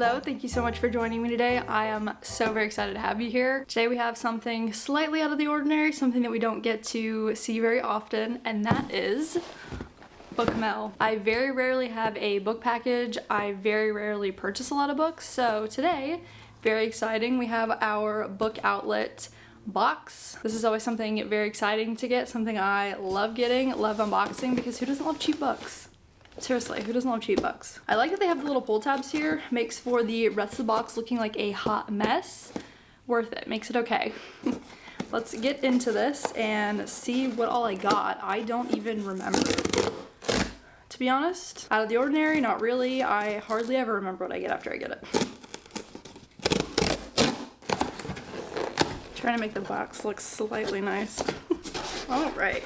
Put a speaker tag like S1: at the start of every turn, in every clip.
S1: Hello, thank you so much for joining me today. I am so very excited to have you here. Today we have something slightly out of the ordinary, something that we don't get to see very often, and that is book mail. I very rarely have a book package. I very rarely purchase a lot of books, so today, very exciting, we have our book outlet box. This is always something very exciting to get, something I love getting, love unboxing, because who doesn't love cheap books? Seriously, who doesn't love cheap books? I like that they have the little pull tabs here. Makes for the rest of the box looking like a hot mess. Worth it, makes it okay. Let's get into this and see what all I got. I don't even remember. To be honest, out of the ordinary, not really. I hardly ever remember what I get after I get it. Trying to make the box look slightly nice. All right.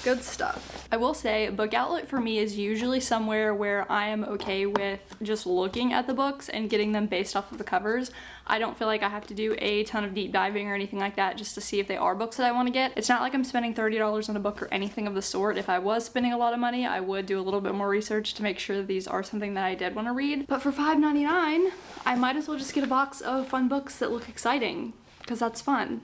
S1: Good stuff. I will say, book outlet for me is usually somewhere where I am okay with just looking at the books and getting them based off of the covers. I don't feel like I have to do a ton of deep diving or anything like that just to see if they are books that I want to get. It's not like I'm spending $30 on a book or anything of the sort. If I was spending a lot of money, I would do a little bit more research to make sure that these are something that I did want to read. But for $5.99, I might as well just get a box of fun books that look exciting, because that's fun.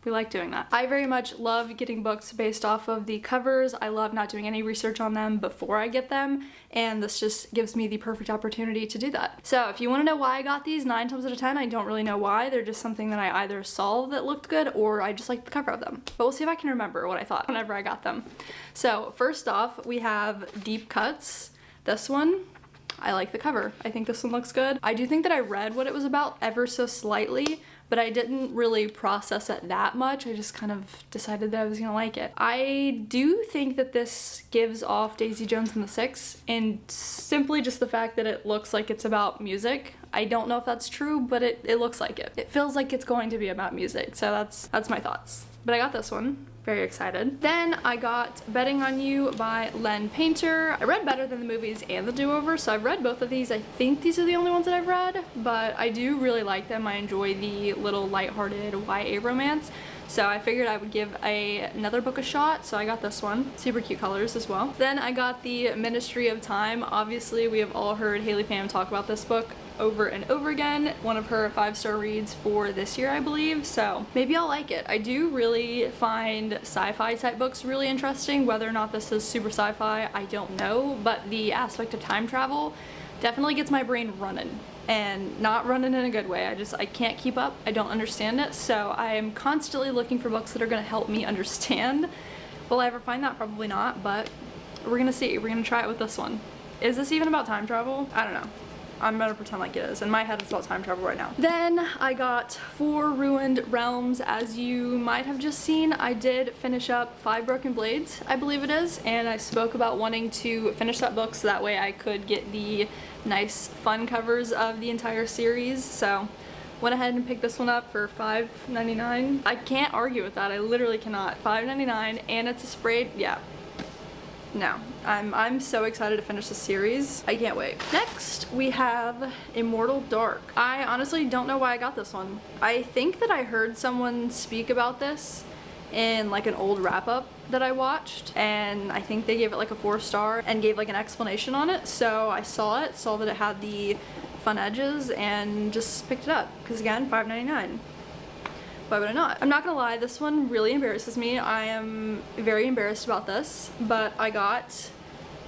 S1: We like doing that. I very much love getting books based off of the covers. I love not doing any research on them before I get them, and this just gives me the perfect opportunity to do that. So if you want to know why I got these, 9 times out of 10, I don't really know why. They're just something that I either saw that looked good or I just liked the cover of them. But we'll see if I can remember what I thought whenever I got them. So first off, we have Deep Cuts. This one, I like the cover. I think this one looks good. I do think that I read what it was about ever so slightly, but I didn't really process it that much. I just kind of decided that I was gonna like it. I do think that this gives off Daisy Jones and the Six, and simply just the fact that it looks like it's about music. I don't know if that's true, but it looks like it. It feels like it's going to be about music, so that's my thoughts. But I got this one. Very excited. Then I got Betting on You by Len Painter. I read Better Than the Movies and The Do-Over, so I've read both of these. I think these are the only ones that I've read, but I do really like them. I enjoy the little lighthearted YA romance, so I figured I would give another book a shot, so I got this one. Super cute colors as well. Then I got The Ministry of Time. Obviously, we have all heard Haley Pham talk about this book over and over again. One of her 5-star reads for this year, I believe, so maybe I'll like it. I do really find sci-fi type books really interesting. Whether or not this is super sci-fi, I don't know, but the aspect of time travel definitely gets my brain running, and not running in a good way. I can't keep up. I don't understand it, so I am constantly looking for books that are gonna help me understand. Will I ever find that? Probably not, but we're gonna see. We're gonna try it with this one. Is this even about time travel? I don't know. I'm gonna pretend like it is. In my head, it's about time travel right now. Then I got 4 Ruined Realms. As you might have just seen, I did finish up 5 Broken Blades, I believe it is, and I spoke about wanting to finish that book so that way I could get the nice fun covers of the entire series. So went ahead and picked this one up for $5.99. I can't argue with that. I literally cannot. $5.99, and it's a sprayed, yeah. No, I'm so excited to finish the series. I can't wait. Next, we have Immortal Dark. I honestly don't know why I got this one. I think that I heard someone speak about this in like an old wrap-up that I watched, and I think they gave it like a 4-star and gave like an explanation on it. So I saw that it had the fun edges, and just picked it up, because again, $5.99. Why would I not? I'm not gonna lie, this one really embarrasses me. I am very embarrassed about this, but I got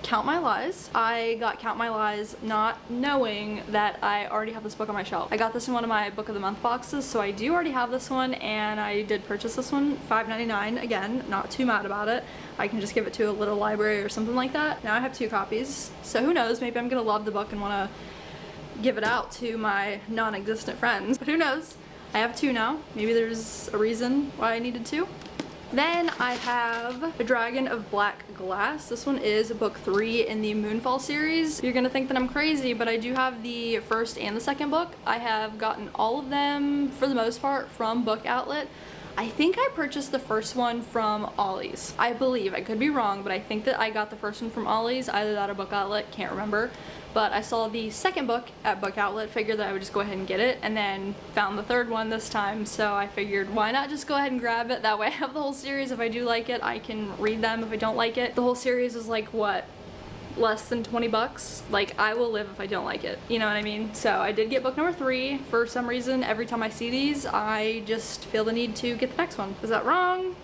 S1: Count My Lies. I got Count My Lies not knowing that I already have this book on my shelf. I got this in one of my book of the month boxes, so I do already have this one, and I did purchase this one, $5.99. Again, not too mad about it. I can just give it to a little library or something like that. Now I have 2 copies, so who knows, maybe I'm gonna love the book and wanna give it out to my non-existent friends, but who knows? I have 2 now. Maybe there's a reason why I needed 2. Then I have The Dragon of Black Glass. This one is book 3 in the Moonfall series. You're gonna think that I'm crazy, but I do have the first and the second book. I have gotten all of them, for the most part, from Book Outlet. I think I purchased the first one from Ollie's. I believe. I could be wrong, but I think that I got the first one from Ollie's, either that or Book Outlet, can't remember. But I saw the second book at Book Outlet, figured that I would just go ahead and get it, and then found the third one this time, so I figured why not just go ahead and grab it. That way I have the whole series. If I do like it, I can read them. If I don't like it, the whole series is like, what, less than 20 bucks, like I will live if I don't like it. You know what I mean? So I did get book number 3. For some reason, every time I see these, I just feel the need to get the next one. Is that wrong?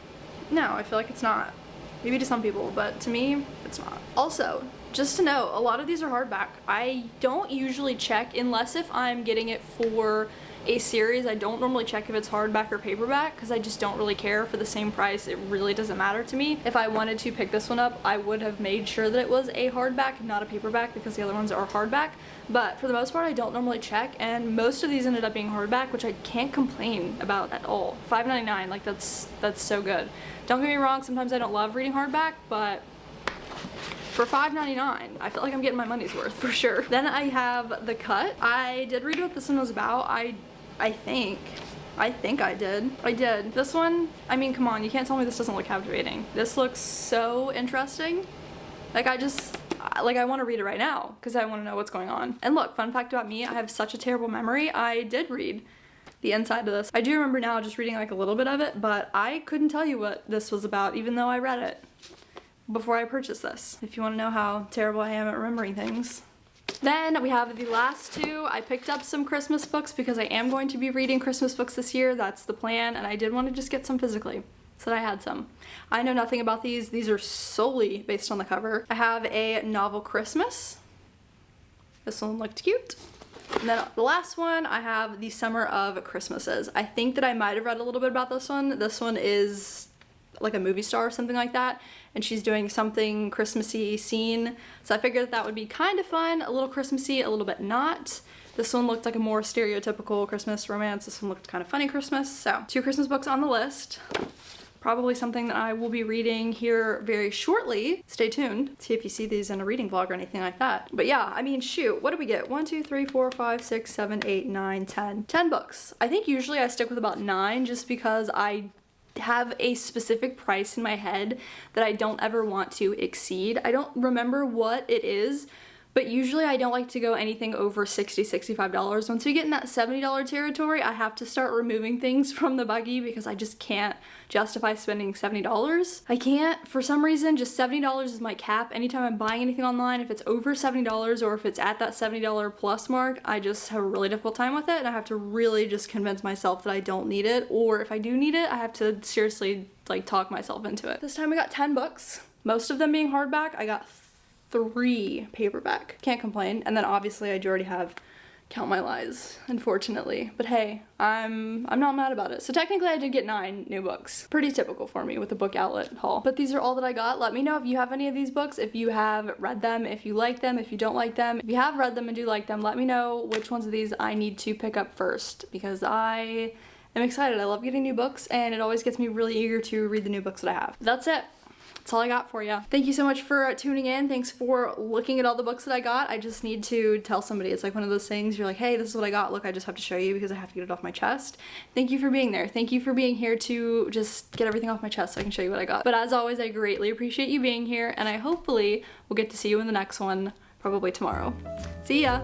S1: No, I feel like it's not. Maybe to some people, but to me, it's not. Also, just to know, a lot of these are hardback. I don't usually check unless if I'm getting it for a series. I don't normally check if it's hardback or paperback because I just don't really care. For the same price, it really doesn't matter to me. If I wanted to pick this one up, I would have made sure that it was a hardback, not a paperback, because the other ones are hardback. But for the most part, I don't normally check, and most of these ended up being hardback, which I can't complain about at all. $5.99, like that's so good. Don't get me wrong, sometimes I don't love reading hardback, but for $5.99, I feel like I'm getting my money's worth for sure. Then I have The Cut. I did read what this one was about. I think I did. I did. This one, I mean, come on, you can't tell me this doesn't look captivating. This looks so interesting. Like I want to read it right now because I want to know what's going on. And look, fun fact about me, I have such a terrible memory. I did read the inside of this. I do remember now just reading like a little bit of it, but I couldn't tell you what this was about even though I read it before I purchased this, if you want to know how terrible I am at remembering things. Then we have the last 2. I picked up some Christmas books because I am going to be reading Christmas books this year. That's the plan, and I did want to just get some physically, so that I had some. I know nothing about these. These are solely based on the cover. I have a novel Christmas. This one looked cute. And then the last one, I have the Summer of Christmases. I think that I might have read a little bit about this one. This one is like a movie star or something like that, and she's doing something Christmassy scene, so I figured that would be kind of fun, a little Christmassy, a little bit not. This one looked like a more stereotypical Christmas romance. This one looked kind of funny Christmas. So 2 Christmas books on the list. Probably something that I will be reading here very shortly. Stay tuned. See if you see these in a reading vlog or anything like that. But yeah, I mean, shoot, what do we get? 1, 2, 3, 4, 5, 6, 7, 8, 9, 10. 10 books. I think usually I stick with about 9 just because I have a specific price in my head that I don't ever want to exceed. I don't remember what it is, but usually I don't like to go anything over $60, $65. Once we get in that $70 territory, I have to start removing things from the buggy because I just can't justify spending $70. I can't, for some reason, just $70 is my cap. Anytime I'm buying anything online, if it's over $70 or if it's at that $70 plus mark, I just have a really difficult time with it, and I have to really just convince myself that I don't need it, or if I do need it, I have to seriously like talk myself into it. This time I got 10 books, most of them being hardback. I got 3 paperback. Can't complain. And then obviously I do already have Count My Lies, unfortunately. But hey, I'm not mad about it. So technically I did get 9 new books. Pretty typical for me with a book outlet haul. But these are all that I got. Let me know if you have any of these books, if you have read them, if you like them, if you don't like them. If you have read them and do like them, let me know which ones of these I need to pick up first, because I am excited. I love getting new books, and it always gets me really eager to read the new books that I have. That's it. That's all I got for you. Thank you so much for tuning in. Thanks for looking at all the books that I got. I just need to tell somebody. It's like one of those things, you're like, hey, this is what I got. Look, I just have to show you because I have to get it off my chest. Thank you for being there. Thank you for being here to just get everything off my chest so I can show you what I got. But as always, I greatly appreciate you being here, and I hopefully will get to see you in the next one, probably tomorrow. See ya!